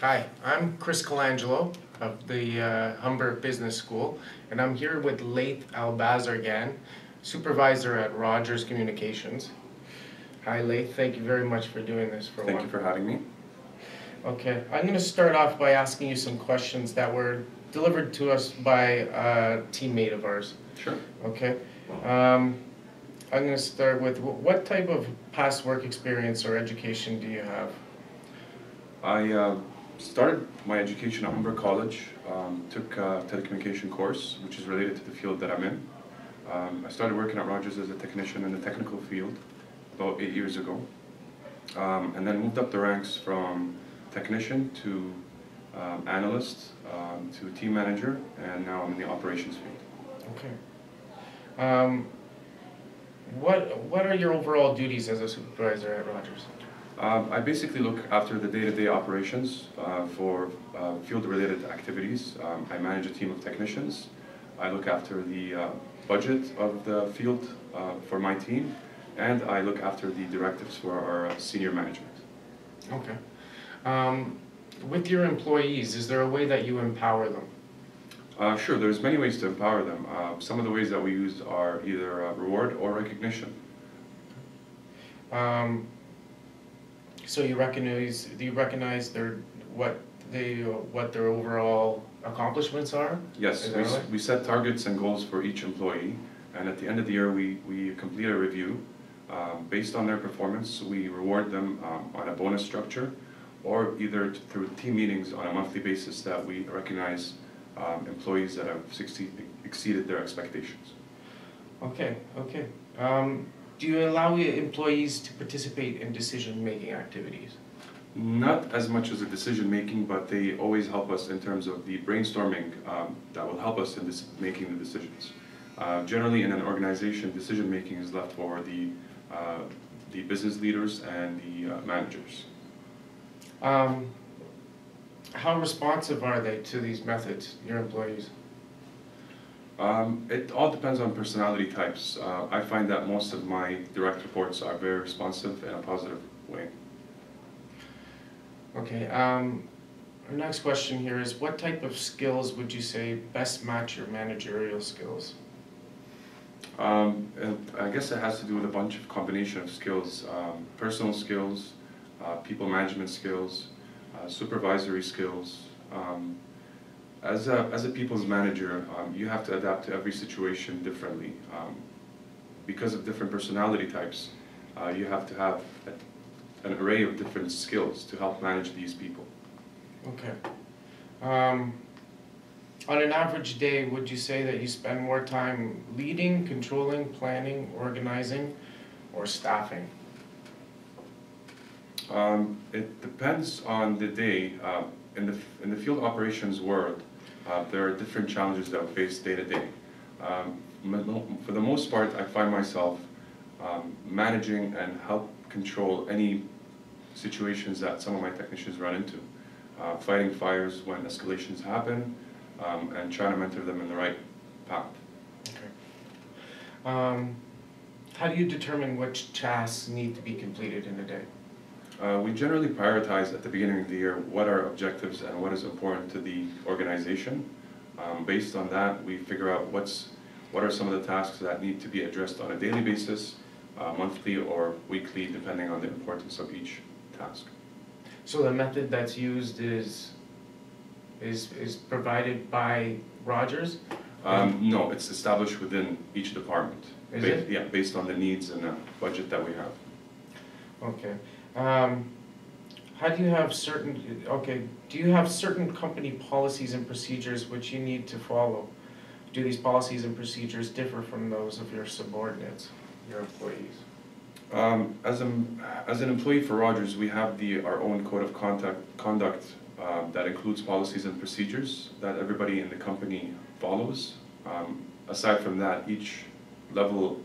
Hi, I'm Chris Colangelo of the Humber Business School, and I'm here with Laith Albazargan, Supervisor at Rogers Communications. Hi Laith, thank you very much for doing this for Thank you for having me. Okay, I'm going to start off by asking you some questions that were delivered to us by a teammate of ours. Sure. Okay. I'm going to start with, what type of past work experience or education do you have? I started my education at Humber College, took a telecommunication course, which is related to the field that I'm in. I started working at Rogers as a technician in the technical field about 8 years ago, and then moved up the ranks from technician to analyst to team manager, and now I'm in the operations field. Okay. What are your overall duties as a supervisor at Rogers? I basically look after the day-to-day operations for field-related activities. I manage a team of technicians. I look after the budget of the field for my team, and I look after the directives for our senior management. Okay. With your employees, is there a way that you empower them? Sure, there's many ways to empower them. Some of the ways that we use are either reward or recognition. So do you recognize what their overall accomplishments are? Yes, we set targets and goals for each employee, and at the end of the year we complete a review. Based on their performance, we reward them on a bonus structure, or either through team meetings on a monthly basis that we recognize employees that have exceeded their expectations. Okay, okay. Do you allow your employees to participate in decision-making activities? Not as much as the decision-making, but they always help us in terms of the brainstorming that will help us in making the decisions. Generally, in an organization, decision-making is left for the business leaders and the managers. How responsive are they to these methods, your employees? It all depends on personality types. I find that most of my direct reports are very responsive in a positive way. Okay, our next question here is, what type of skills would you say best match your managerial skills? I guess it has to do with a bunch of combination of skills, personal skills, people management skills, supervisory skills. As a people's manager, you have to adapt to every situation differently. Because of different personality types, you have to have an array of different skills to help manage these people. Okay. On an average day, would you say that you spend more time leading, controlling, planning, organizing, or staffing? It depends on the day. In the field operations world, there are different challenges that we face day to day. For the most part, I find myself managing and help control any situations that some of my technicians run into. Fighting fires when escalations happen, and trying to mentor them in the right path. Okay. How do you determine which tasks need to be completed in a day? We generally prioritize at the beginning of the year what are objectives and what is important to the organization. Based on that, we figure out what are some of the tasks that need to be addressed on a daily basis, monthly or weekly, depending on the importance of each task. So the method that's used is provided by Rogers? No, it's established within each department. Is it? Yeah, based on the needs and the budget that we have. Okay. How do you have do you have certain company policies and procedures which you need to follow? Do these policies and procedures differ from those of your subordinates, your employees? As an employee for Rogers, we have our own code of conduct that includes policies and procedures that everybody in the company follows. Aside from that, each level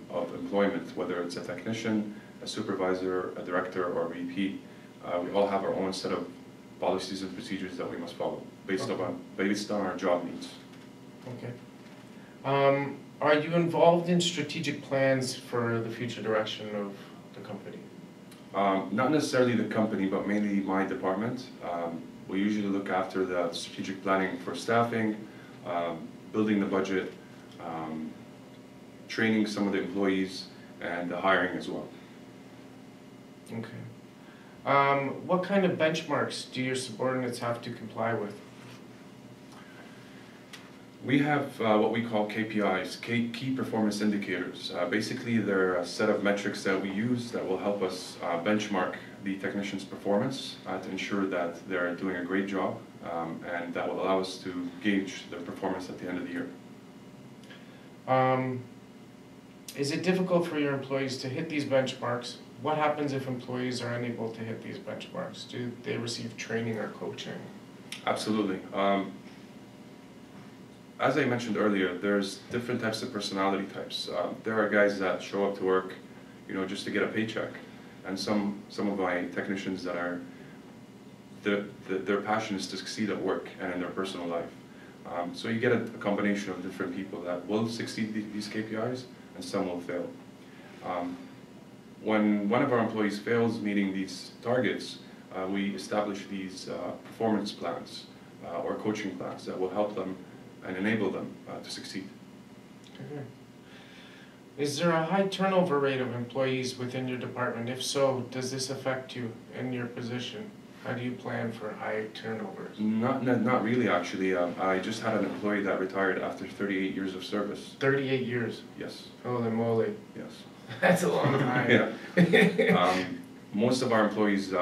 of employment, whether it's a technician, a supervisor, a director, or a VP, we all have our own set of policies and procedures that we must follow based on our job needs. Okay. Are you involved in strategic plans for the future direction of the company? Not necessarily the company, but mainly my department. We usually look after the strategic planning for staffing, building the budget, training some of the employees, and the hiring as well. Okay. What kind of benchmarks do your subordinates have to comply with? We have what we call KPIs, Key Performance Indicators. Basically, they're a set of metrics that we use that will help us benchmark the technician's performance to ensure that they're doing a great job, and that will allow us to gauge their performance at the end of the year. Is it difficult for your employees to hit these benchmarks? What happens if employees are unable to hit these benchmarks? Do they receive training or coaching? Absolutely. As I mentioned earlier, there's different types of personality types. There are guys that show up to work, just to get a paycheck, and some of my technicians that are their passion is to succeed at work and in their personal life. So you get a combination of different people that will succeed these KPIs, and some will fail. When one of our employees fails meeting these targets, we establish these performance plans or coaching plans that will help them and enable them to succeed. Okay. Is there a high turnover rate of employees within your department? If so, does this affect you in your position? How do you plan for high turnovers? Not really, actually. I just had an employee that retired after 38 years of service. 38 years? Yes. Holy moly. Yes. That's a long time. Yeah. Most of our employees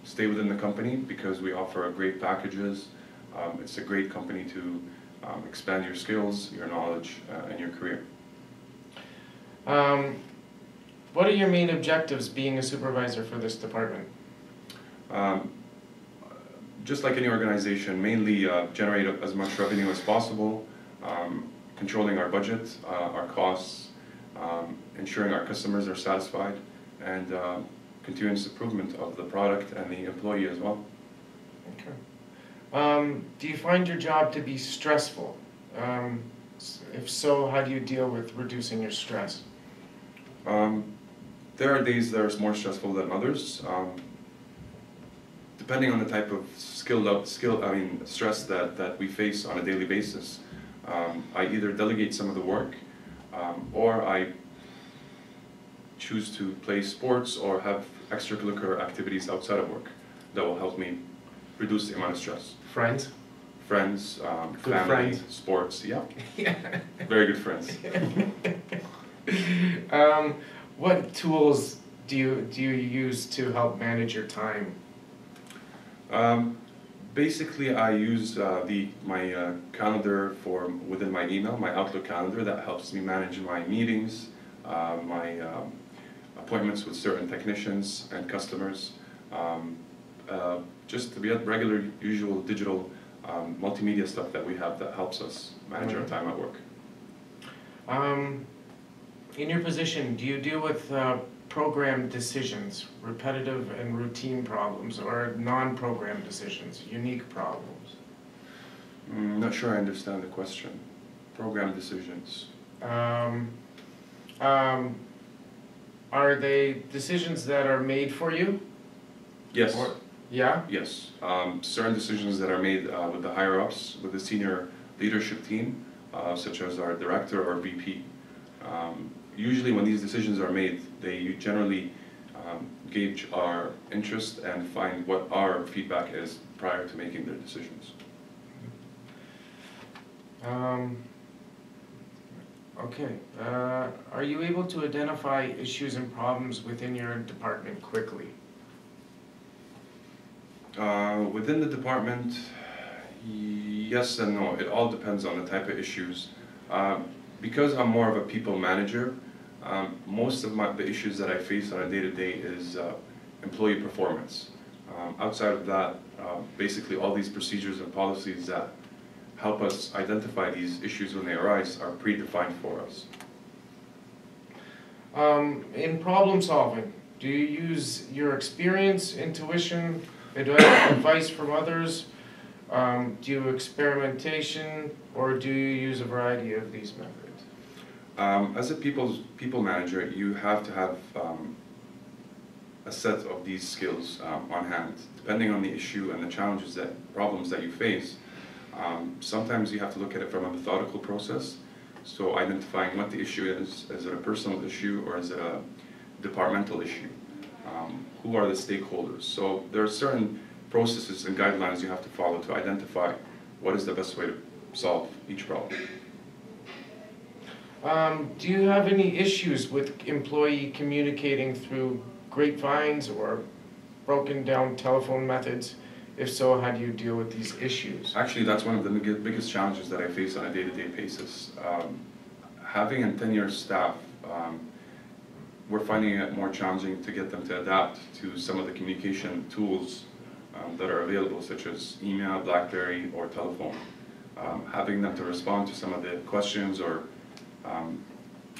stay within the company because we offer great packages. It's a great company to expand your skills, your knowledge, and your career. What are your main objectives being a supervisor for this department? Just like any organization, mainly generate as much revenue as possible, controlling our budget, our costs, ensuring our customers are satisfied, and continuous improvement of the product and the employee as well. Okay. Do you find your job to be stressful? If so, how do you deal with reducing your stress? There are days that are more stressful than others. Depending on the type of stress that we face on a daily basis, I either delegate some of the work, or I choose to play sports or have extracurricular activities outside of work that will help me reduce the amount of stress. Friends? Friends, Good family, friends. sports, yeah. Yeah. Very good friends. What tools do you use to help manage your time? Basically, I use my calendar within my email, my Outlook calendar, that helps me manage my meetings, my appointments with certain technicians and customers, just the regular, usual digital multimedia stuff that we have that helps us manage our time at work. In your position, do you deal with program decisions, repetitive and routine problems, or non-program decisions, unique problems? Not sure I understand the question. Program decisions. Are they decisions that are made for you? Yes. Yeah? Yes. Certain decisions that are made with the higher-ups, with the senior leadership team, such as our director or VP. Usually when these decisions are made, they generally gauge our interest and find what our feedback is prior to making their decisions. Okay. Are you able to identify issues and problems within your department quickly? Within the department, yes and no. It all depends on the type of issues. Because I'm more of a people manager, most of the issues that I face on a day-to-day is employee performance. Outside of that, basically all these procedures and policies that help us identify these issues when they arise are predefined for us. In problem solving, do you use your experience, intuition, advice from others? Do you experimentation, or do you use a variety of these methods? As a people manager, you have to have a set of these skills on hand. Depending on the issue and the challenges problems that you face, sometimes you have to look at it from a methodical process. So identifying what the issue is it a personal issue or is it a departmental issue? Who are the stakeholders? So there are certain processes and guidelines you have to follow to identify what is the best way to solve each problem. Do you have any issues with employee communicating through grapevines or broken down telephone methods? If so, how do you deal with these issues? Actually, that's one of the biggest challenges that I face on a day-to-day basis. Having a tenured staff, we're finding it more challenging to get them to adapt to some of the communication tools that are available, such as email, BlackBerry, or telephone. Having them to respond to some of the questions or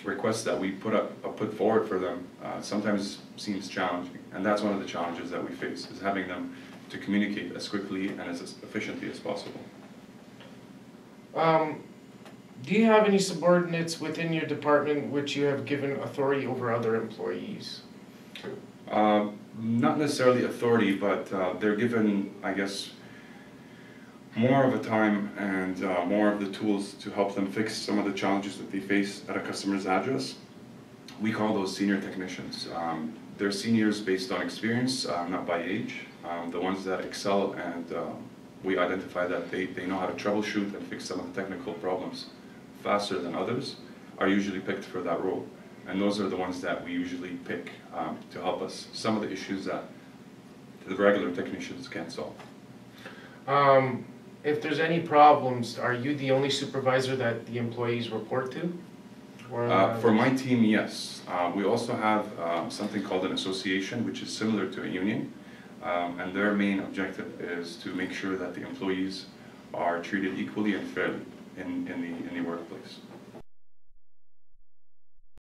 requests that we put forward for them sometimes seems challenging, and that's one of the challenges that we face, is having them to communicate as quickly and as efficiently as possible. Do you have any subordinates within your department which you have given authority over other employees to? Not necessarily authority, but they're given, I guess, more of a time and more of the tools to help them fix some of the challenges that they face at a customer's address. We call those senior technicians. They're seniors based on experience, not by age. The ones that excel, and we identify that they know how to troubleshoot and fix some of the technical problems faster than others, are usually picked for that role. And those are the ones that we usually pick to help us some of the issues that the regular technicians can't solve. If there's any problems, are you the only supervisor that the employees report to? Or, for my team, yes. We also have something called an association, which is similar to a union. And their main objective is to make sure that the employees are treated equally and fairly in the workplace.